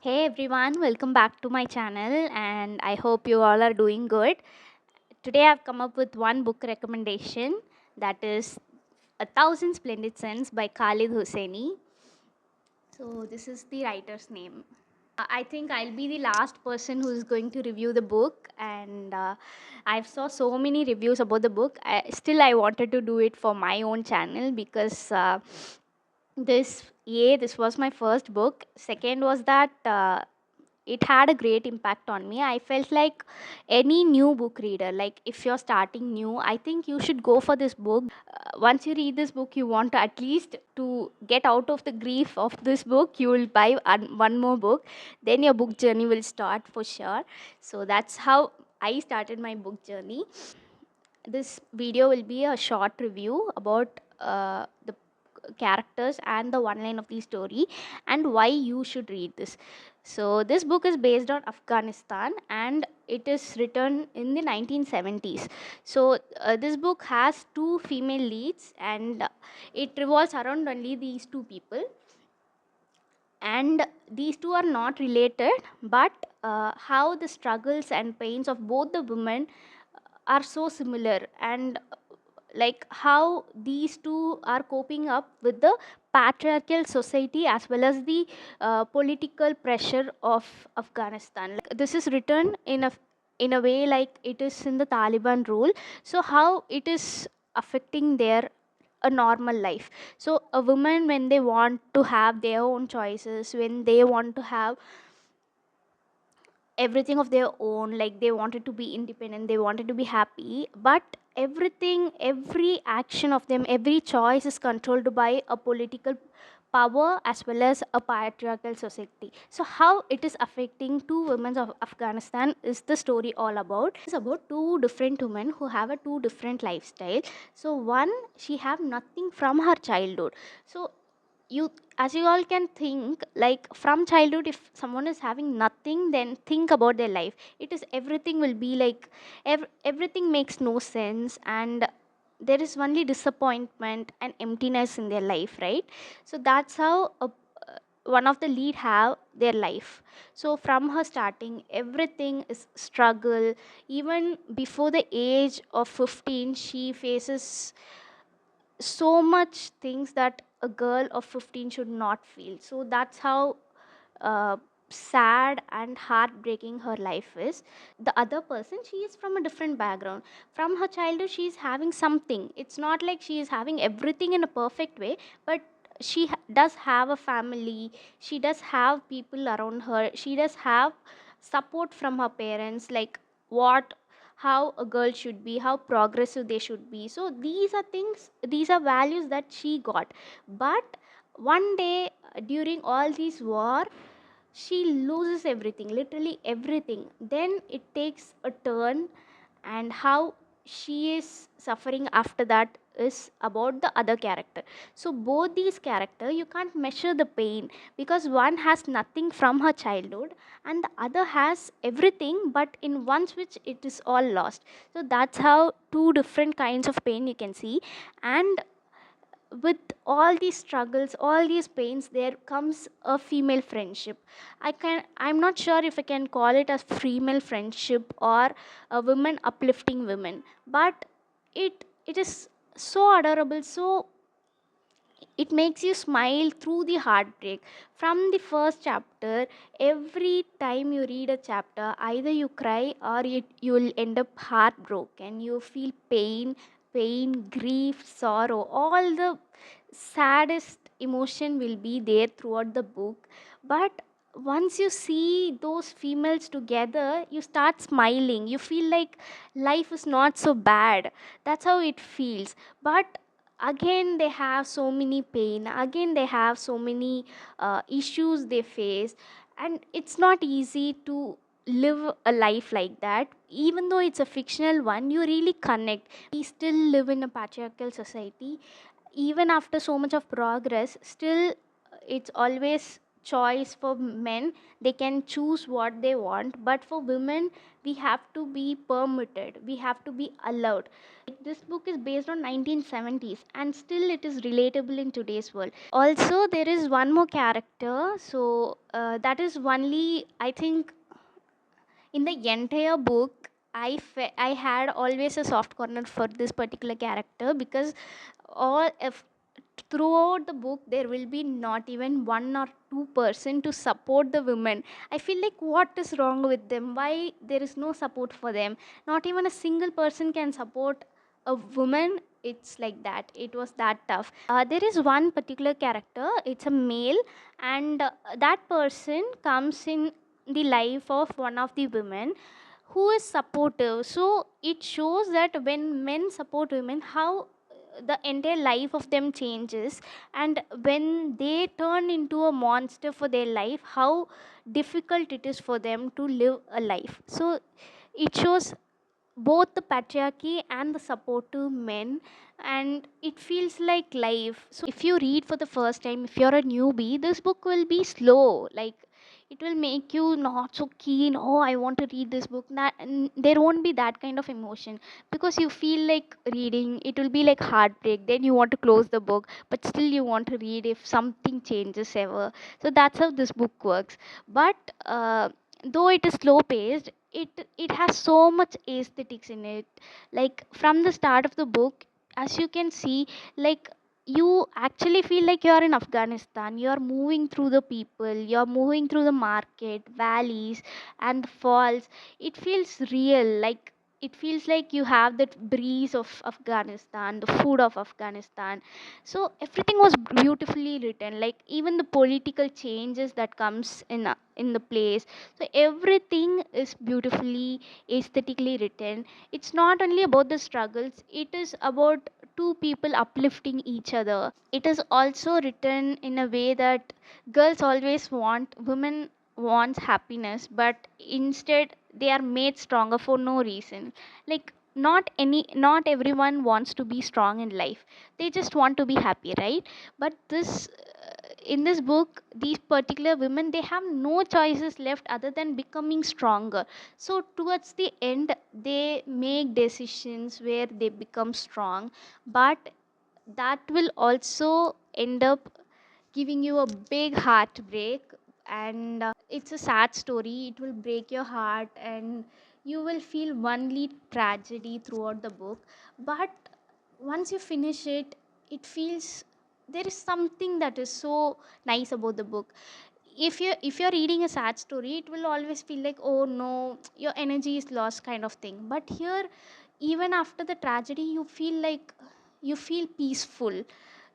Hey everyone, welcome back to my channel and I hope you all are doing good. Today I've come up with one book recommendation, that is A Thousand Splendid Suns by Khaled Hosseini. So this is the writer's name. I think I'll be the last person who's going to review the book, and I've saw so many reviews about the book. I wanted to do it for my own channel because this was my first book. Second was that it had a great impact on me. I felt like any new book reader, like if you're starting new, I think you should go for this book. Once you read this book, you want to at least to get out of the grief of this book, you will buy one more book, then your book journey will start for sure. So that's how I started my book journey. This video will be a short review about the characters and the one line of the story and why you should read this. So this book is based on Afghanistan and it is written in the 1970s. So this book has two female leads and it revolves around only these two people, and these two are not related, but how the struggles and pains of both the women are so similar, and like how these two are coping up with the patriarchal society as well as the political pressure of Afghanistan. Like, this is written in a way like it is in the Taliban rule, so how it is affecting their a normal life. So a woman, when they want to have their own choices, when they want to have everything of their own, like they wanted to be independent, they wanted to be happy, but every action of them, every choice is controlled by a political power as well as a patriarchal society. So how it is affecting two women of Afghanistan is the story all about. It's about two different women who have a two different lifestyle. So one, she have nothing from her childhood. So you, as you all can think, like from childhood, if someone is having nothing, then think about their life. It is everything will be like everything makes no sense, and there is only disappointment and emptiness in their life, right? So that's how one of the lead have their life. So from her starting, everything is struggle. Even before the age of 15, she faces so much things that a girl of 15 should not feel. So that's how uh, sad and heartbreaking her life is. The other person, she is from a different background. From her childhood, she is having something. It's not like she is having everything in a perfect way, but she does have a family, she does have people around her, she does have support from her parents, like what, how a girl should be, how progressive they should be. So these are things, these are values that she got. But one day, during all these war, she loses everything, literally everything. Then it takes a turn, and how she is suffering after that is about the other character. So both these character, you can't measure the pain, because one has nothing from her childhood and the other has everything, but in one switch it is all lost. So that's how two different kinds of pain you can see. And with all these struggles, all these pains, there comes a female friendship. I'm not sure if I can call it a female friendship or a woman uplifting women, but it is so adorable. So it makes you smile through the heartbreak. From the first chapter, every time you read a chapter, either you cry or you'll end up heartbroken. You feel pain, grief, sorrow, all the saddest emotion will be there throughout the book. But once you see those females together, you start smiling, you feel like life is not so bad. That's how it feels. But again, they have so many pain, again they have so many issues they face, and it's not easy to live a life like that. Even though it's a fictional one, you really connect. We still live in a patriarchal society. Even after so much of progress, still it's always choice for men. They can choose what they want, but for women we have to be permitted, we have to be allowed. This book is based on 1970s and still it is relatable in today's world. Also there is one more character, so that is only, I think, in the entire book I had always a soft corner for this particular character, because all if throughout the book there will be not even one or two person to support the women. I feel like what is wrong with them, why there is no support for them, not even a single person can support a woman. It's like that, it was that tough. There is one particular character, it's a male, and that person comes in the life of one of the women who is supportive. So it shows that when men support women, how the entire life of them changes, and when they turn into a monster for their life, how difficult it is for them to live a life. So it shows both the patriarchy and the supportive men, and it feels like life. So if you read for the first time, if you're a newbie, this book will be slow, like it will make you not so keen, oh I want to read this book. There won't be that kind of emotion, because you feel like reading, it will be like heartbreak, then you want to close the book, but still you want to read if something changes ever. So that's how this book works. But though it is slow paced, it has so much aesthetics in it. Like from the start of the book, as you can see, like you actually feel like you are in Afghanistan. You are moving through the people, you are moving through the market, valleys, and the falls. It feels real, like it feels like you have that breeze of Afghanistan, the food of Afghanistan. So everything was beautifully written, like even the political changes that comes in the place. So everything is beautifully aesthetically written. It's not only about the struggles, it is about two people uplifting each other. It is also written in a way that girls always want, women wants happiness, but instead they are made stronger for no reason. Like not everyone wants to be strong in life, they just want to be happy, right? But this in this book, these particular women, they have no choices left other than becoming stronger. So towards the end they make decisions where they become strong, but that will also end up giving you a big heartbreak. And it's a sad story, it will break your heart, and you will feel only tragedy throughout the book. But once you finish it, it feels there is something that is so nice about the book. If you're reading a sad story, it will always feel like, oh no, your energy is lost kind of thing. But here, even after the tragedy, you feel like you feel peaceful.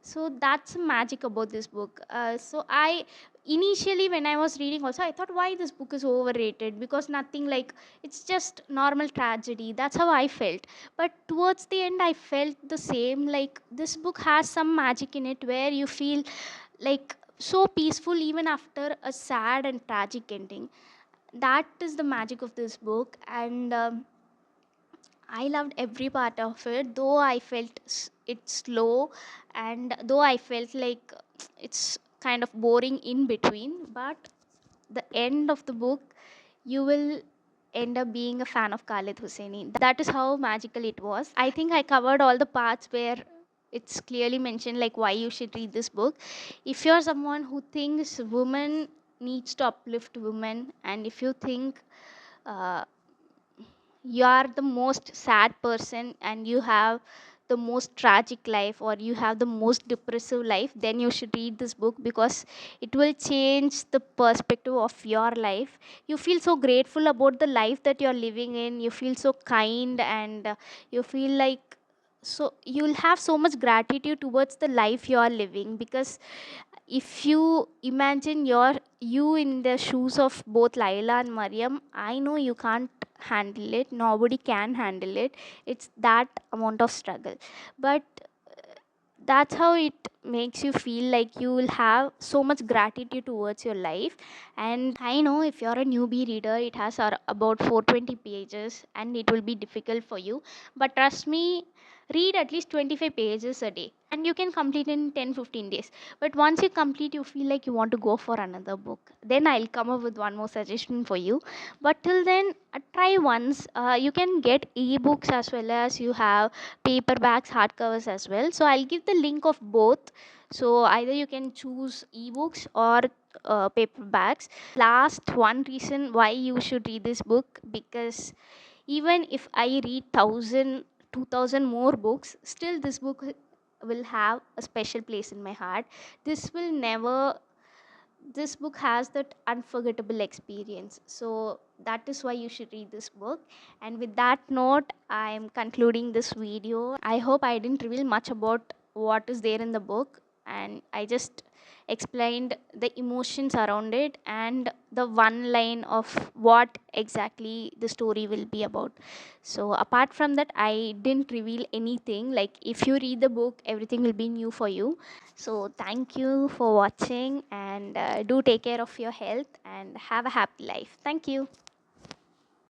So that's magic about this book. So I initially, when I was reading also, I thought why this book is overrated, because nothing, like it's just normal tragedy, that's how I felt. But towards the end I felt the same, like this book has some magic in it where you feel like so peaceful even after a sad and tragic ending. That is the magic of this book. And I loved every part of it, though I felt it's slow, and though I felt like it's kind of boring in between. But the end of the book, you will end up being a fan of Khaled Hosseini. That is how magical it was. I think I covered all the parts where it's clearly mentioned like why you should read this book. If you're someone who thinks women needs to uplift women, and if you think uh, you are the most sad person and you have the most tragic life, or you have the most depressive life, then you should read this book, because it will change the perspective of your life. You feel so grateful about the life that you're living in, you feel so kind, and you feel like, so you'll have so much gratitude towards the life you are living. Because if you imagine you in the shoes of both Laila and Mariam, I know you can't handle it. Nobody can handle it. It's that amount of struggle. But that's how it makes you feel like you will have so much gratitude towards your life. And I know if you're a newbie reader, it has about 420 pages and it will be difficult for you. But trust me, read at least 25 pages a day. and you can complete in 10-15 days. But once you complete, you feel like you want to go for another book, then I'll come up with one more suggestion for you. But till then, try once. You can get ebooks as well as you have paperbacks, hardcovers as well, so I'll give the link of both. So either you can choose ebooks or paperbacks. Last one reason why you should read this book, because even if I read 1000 2000 more books, still this book will have a special place in my heart. This will never, this book has that unforgettable experience. So that is why you should read this book. And with that note, I am concluding this video. I hope I didn't reveal much about what is there in the book, and I just explained the emotions around it and the one line of what exactly the story will be about. So apart from that, I didn't reveal anything. Like, if you read the book, everything will be new for you. So thank you for watching, and do take care of your health and have a happy life. Thank you.